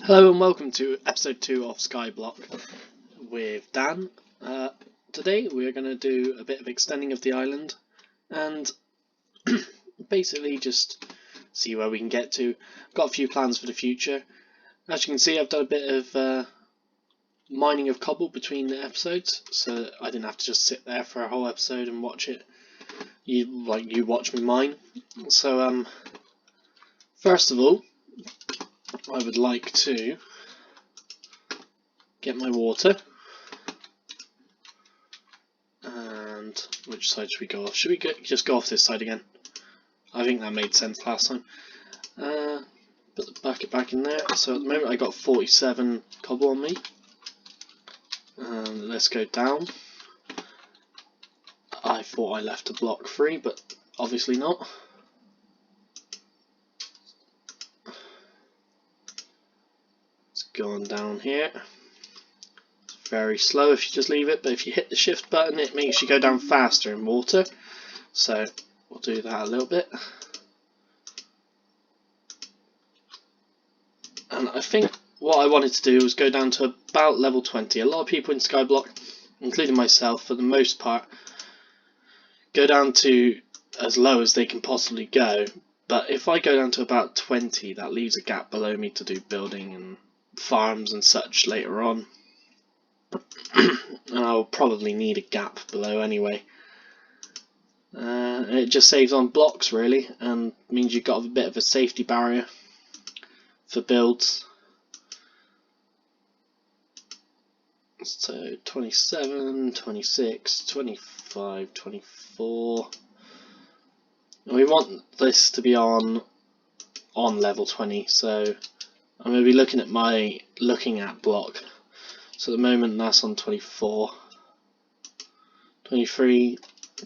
Hello and welcome to episode 2 of Skyblock with Dan. Today we are going to do a bit of extending of the island and basically just see where we can get to. I've got a few plans for the future. As you can see, I've done a bit of mining of cobble between the episodes, so that I didn't have to just sit there for a whole episode and watch it. You watch me mine. So first of all, I would like to get my water, and which side should we go off? Should we just go off this side again? I think that made sense last time. Put the bucket back in there. So at the moment I got 47 cobble on me. Let's go down. I thought I left a block free, but obviously not. Going down here. It's very slow if you just leave it, but if you hit the shift button it makes you go down faster in water, so we'll do that a little bit. And I think what I wanted to do was go down to about level 20. A lot of people in Skyblock, including myself for the most part, go down to as low as they can possibly go, but if I go down to about 20 that leaves a gap below me to do building and farms and such later on. And I'll probably need a gap below anyway. It just saves on blocks really, and means you've got a bit of a safety barrier for builds. So 27, 26, 25, 24. And we want this to be on level 20, so I'm going to be looking at my looking at block. So at the moment that's on 24, 23,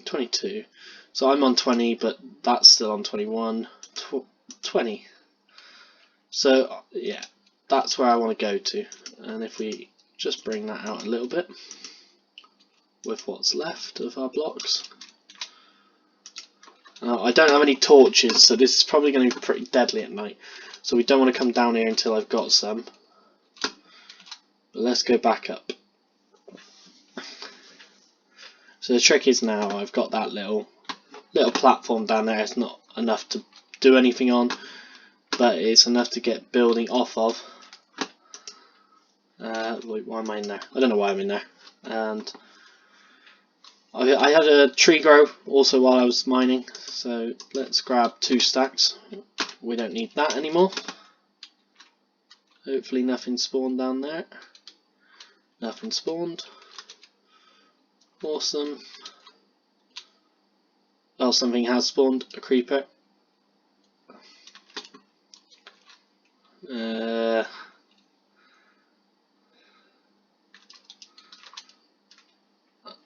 22. So I'm on 20, but that's still on 21, 20. So yeah, that's where I want to go to. And if we just bring that out a little bit with what's left of our blocks. I don't have any torches, so this is probably going to be pretty deadly at night. So we don't want to come down here until I've got some. But let's go back up. So the trick is now I've got that little platform down there. It's not enough to do anything on, but it's enough to get building off of. Wait, why am I in there? I don't know why I'm in there. And I had a tree grow also while I was mining, so let's grab 2 stacks. We don't need that anymore. Hopefully nothing spawned down there. Nothing spawned. Awesome. Well, something has spawned, a creeper.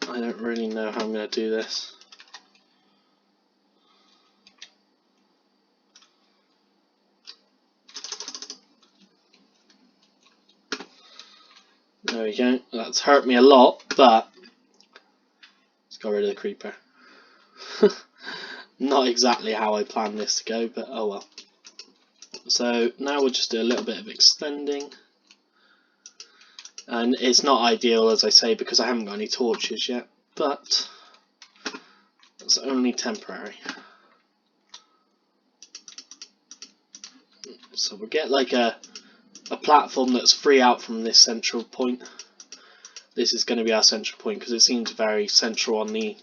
I don't really know how I'm going to do this. There we go. That's hurt me a lot, but let's get rid of the creeper. Not exactly how I planned this to go, but oh well. So now we'll just do a little bit of extending. And it's not ideal, as I say, because I haven't got any torches yet, but it's only temporary. So we'll get like a platform that's free out from this central point. This is going to be our central point because it seems very central on the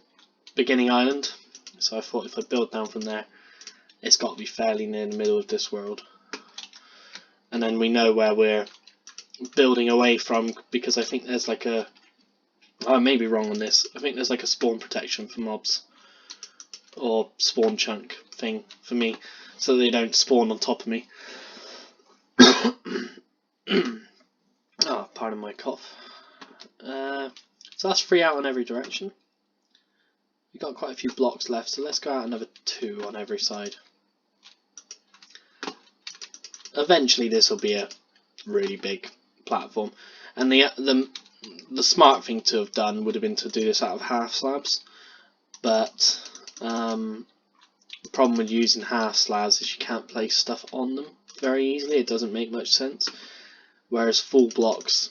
beginning island. So I thought if I build down from there, it's got to be fairly near the middle of this world. And then we know where we're building away from, because I think there's like a, I may be wrong on this, I think there's like a spawn protection for mobs, or spawn chunk thing for me, so they don't spawn on top of me. Oh, pardon my cough. So that's 3 out on every direction. We've got quite a few blocks left, so let's go out another 2 on every side. Eventually this will be a really big platform, and the smart thing to have done would have been to do this out of half slabs, but the problem with using half slabs is you can't place stuff on them very easily. It doesn't make much sense. whereas full blocks,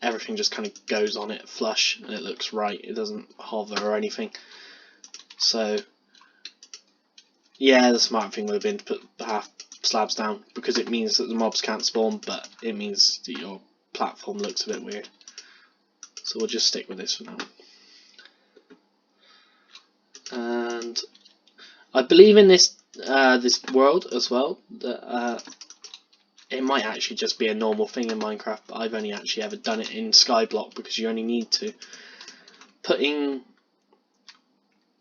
everything just kind of goes on it flush and it looks right. It doesn't hover or anything. So yeah, the smart thing would have been to put the half slabs down, because it means that the mobs can't spawn, but it means that your platform looks a bit weird. So we'll just stick with this for now. And I believe in this this world as well, that it might actually just be a normal thing in Minecraft, but I've only actually ever done it in Skyblock, because you only need to putting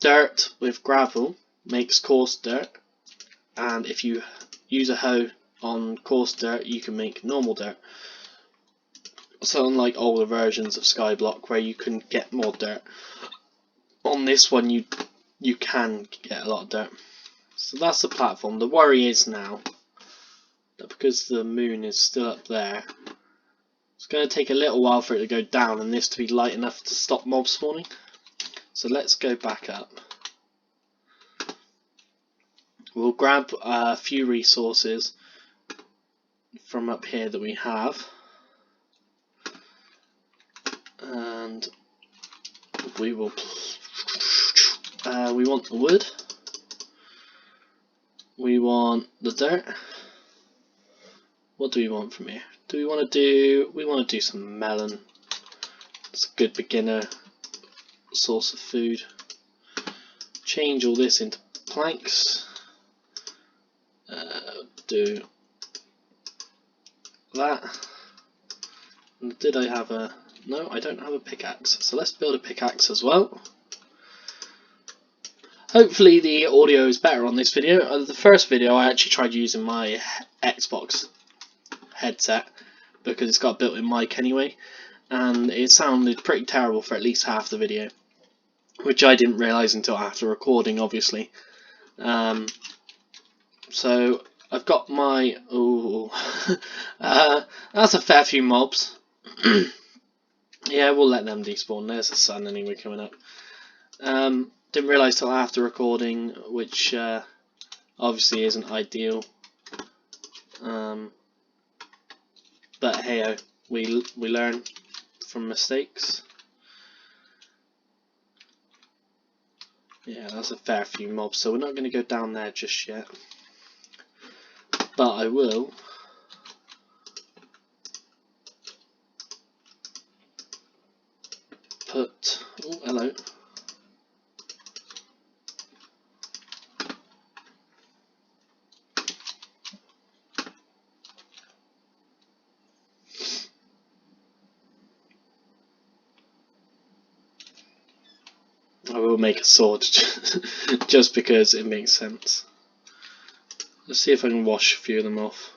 dirt with gravel makes coarse dirt, and if you use a hoe on coarse dirt you can make normal dirt. So unlike older versions of Skyblock where you can get more dirt, on this one you can get a lot of dirt. So that's the platform. The worry is now that because the moon is still up there, it's going to take a little while for it to go down and this to be light enough to stop mob spawning. So let's go back up. We'll grab a few resources from up here that we have, and we will we want the wood, we want the dirt. What do we want from here? Do we want to do some melon? It's a good beginner source of food. Change all this into planks. Do that. And did I have a... No, I don't have a pickaxe, so let's build a pickaxe as well. Hopefully the audio is better on this video. The first video I actually tried using my Xbox headset, because it's got a built-in mic anyway, and it sounded pretty terrible for at least half the video, which I didn't realise until after recording, obviously. So I've got my... that's a fair few mobs. Yeah, we'll let them despawn. There's the sun anyway coming up. Didn't realise till after recording, which obviously isn't ideal. But hey, we learn from mistakes. Yeah, that's a fair few mobs, so we're not going to go down there just yet. But I will put... Oh, hello. I will make a sword just because it makes sense. Let's see if I can wash a few of them off.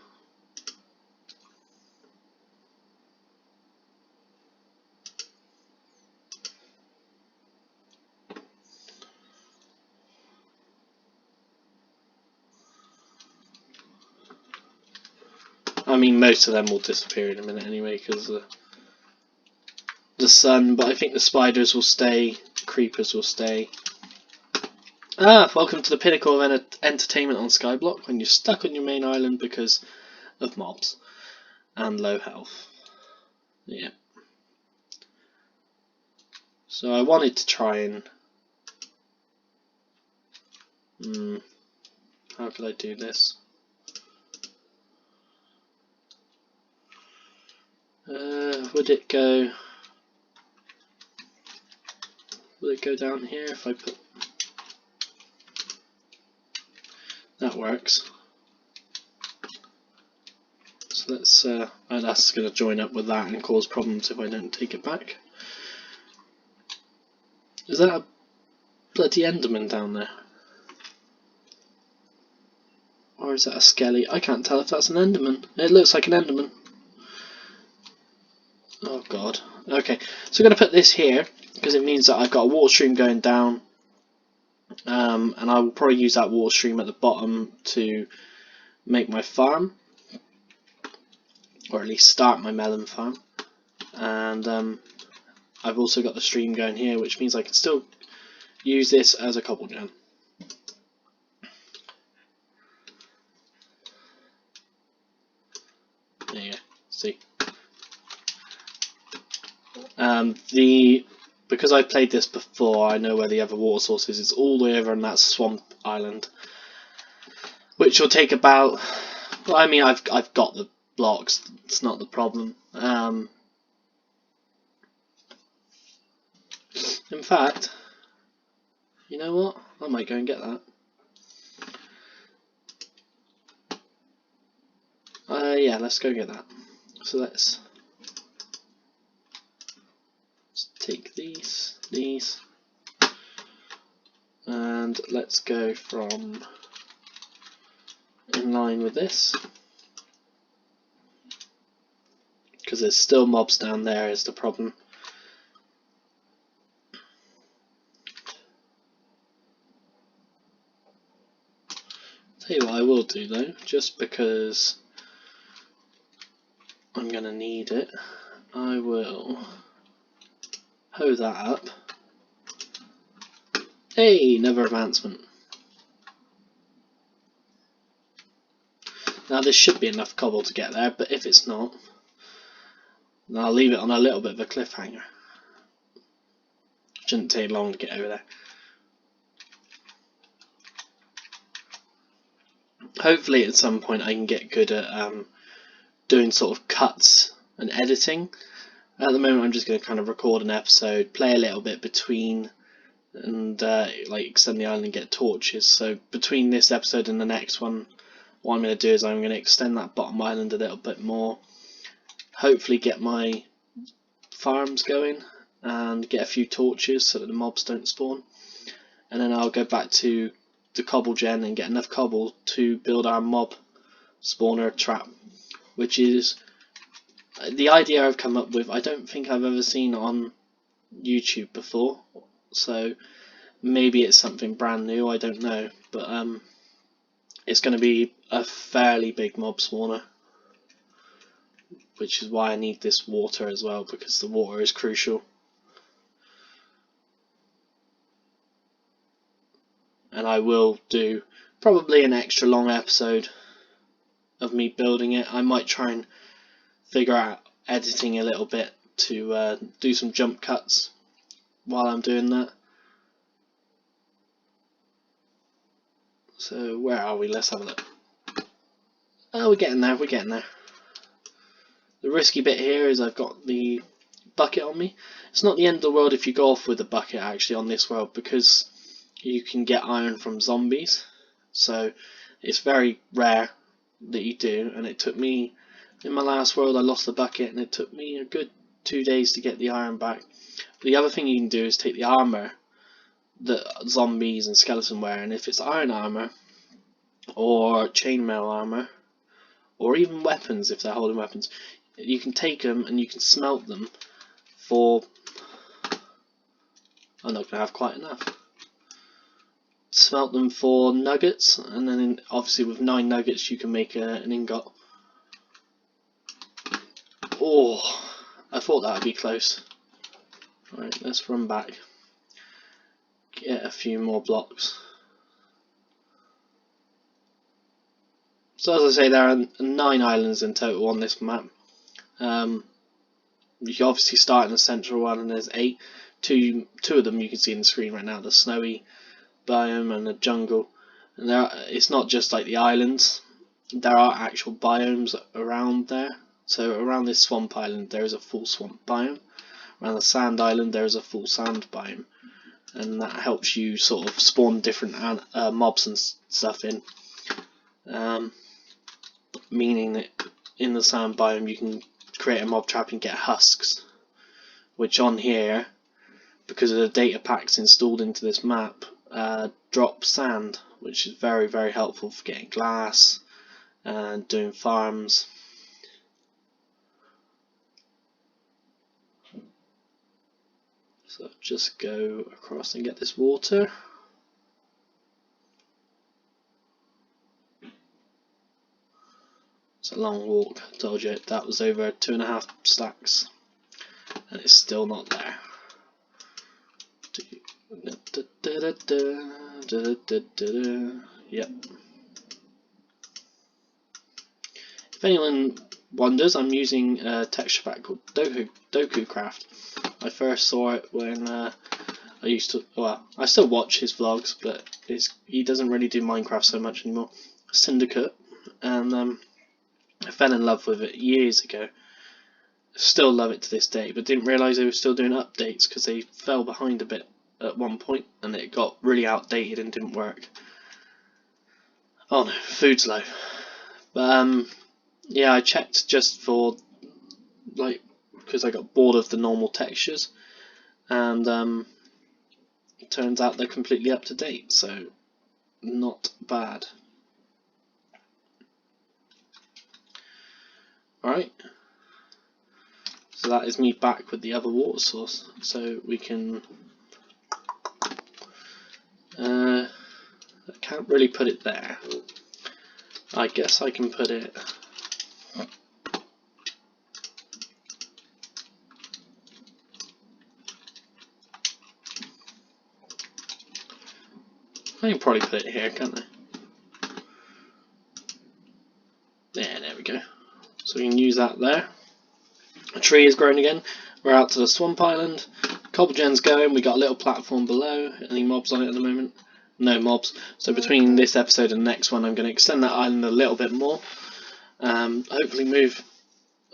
I mean, most of them will disappear in a minute anyway because of the sun, but I think the spiders will stay, creepers will stay. Welcome to the pinnacle of entertainment on Skyblock, when you're stuck on your main island because of mobs and low health. Yeah. So I wanted to try and... how could I do this? Would it go down here if I put... That works. So let's that's going to join up with that and cause problems if I don't take it back. Is that a bloody Enderman down there? Or is that a skelly? I can't tell if that's an Enderman. It looks like an Enderman. Oh god. Okay, so I'm going to put this here because it means that I've got a water stream going down, and I will probably use that water stream at the bottom to make my farm, or at least start my melon farm. And I've also got the stream going here, which means I can still use this as a cobble jam. There you go. See, because I played this before, I know where the other water source is. It's all the way over on that swamp island, which will take about. Well, I mean, I've got the blocks. It's not the problem. In fact, you know what? I might go and get that. Yeah, let's go get that. So let's take these, and let's go from in line with this, because there's still mobs down there is the problem. Tell you what I will do though, just because I'm going to need it, I will hoe that up. Hey, another advancement. Now this should be enough cobble to get there, but if it's not, then I'll leave it on a little bit of a cliffhanger. Shouldn't take long to get over there. Hopefully at some point I can get good at doing sort of cuts and editing. At the moment I'm just going to kind of record an episode, play a little bit between, and like extend the island and get torches. So between this episode and the next one, what I'm going to do is I'm going to extend that bottom island a little bit more, hopefully get my farms going and get a few torches so that the mobs don't spawn, and then I'll go back to the cobble gen and get enough cobble to build our mob spawner trap, which is the idea I've come up with. I don't think I've ever seen on YouTube before, so maybe it's something brand new, I don't know, but it's going to be a fairly big mob spawner, which is why I need this water as well, because the water is crucial. And I will do probably an extra long episode of me building it. I might try and figure out editing a little bit to do some jump cuts while I'm doing that. So where are we? Let's have a look. Oh, we're getting there, The risky bit here is I've got the bucket on me. It's not the end of the world if you go off with the bucket actually on this world, because you can get iron from zombies, so it's very rare that you do. And it took me, in my last world I lost the bucket and it took me a good 2 days to get the iron back. The other thing you can do is take the armour that zombies and skeleton wear, and if it's iron armour or chainmail armour or even weapons, if they're holding weapons, you can take them and you can smelt them for, I'm not going to have quite enough. Smelt them for nuggets, and then obviously with 9 nuggets you can make an ingot. Oh, I thought that would be close. Right, let's run back, get a few more blocks. So as I say, there are 9 islands in total on this map. You can obviously start in the central one, and there's 8. Two of them you can see in the screen right now, the snowy biome and the jungle. And it's not just like the islands, there are actual biomes around there. So around this swamp island there is a full swamp biome, around the sand island there is a full sand biome, and that helps you sort of spawn different mobs and stuff in, meaning that in the sand biome you can create a mob trap and get husks, which on here, because of the data packs installed into this map, drop sand, which is very, very helpful for getting glass and doing farms. So just go across and get this water. It's a long walk, I told you that was over 2.5 stacks and it's still not there. Yep. If anyone wonders. I'm using a texture pack called Doku Craft. I first saw it when I used to, well, I still watch his vlogs, but he doesn't really do Minecraft so much anymore. Syndicate, and I fell in love with it years ago. Still love it to this day, but didn't realise they were still doing updates because they fell behind a bit at one point and it got really outdated and didn't work. Oh no, food's low. But yeah, I checked just for, like, because I got bored of the normal textures, and it turns out they're completely up to date, so not bad. Alright, so that is me back with the other water source, so we can I can't really put it there. I guess I can put it I can probably put it here, can't I? Yeah, there we go. So we can use that there. A tree is growing again. We're out to the swamp island. Cobblegen's going. We got a little platform below. Any mobs on it at the moment? No mobs. So between this episode and the next one, I'm going to extend that island a little bit more. Hopefully move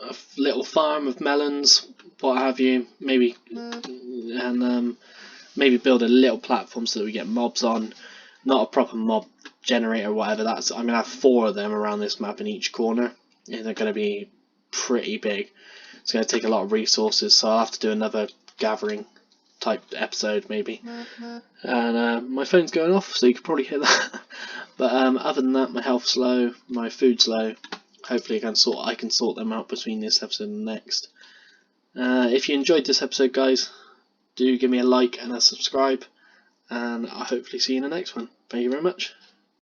a little farm of melons, what have you, maybe, and maybe build a little platform so that we get mobs on. Not a proper mob generator or whatever. That's, I'm going to have 4 of them around this map in each corner, and they're going to be pretty big. It's going to take a lot of resources, so I'll have to do another gathering type episode maybe. And my phone's going off, so you can probably hear that. But other than that, my health's low, my food's low. Hopefully I can sort them out between this episode and the next. If you enjoyed this episode, guys, do give me a like and a subscribe, and I'll hopefully see you in the next one. Thank you very much.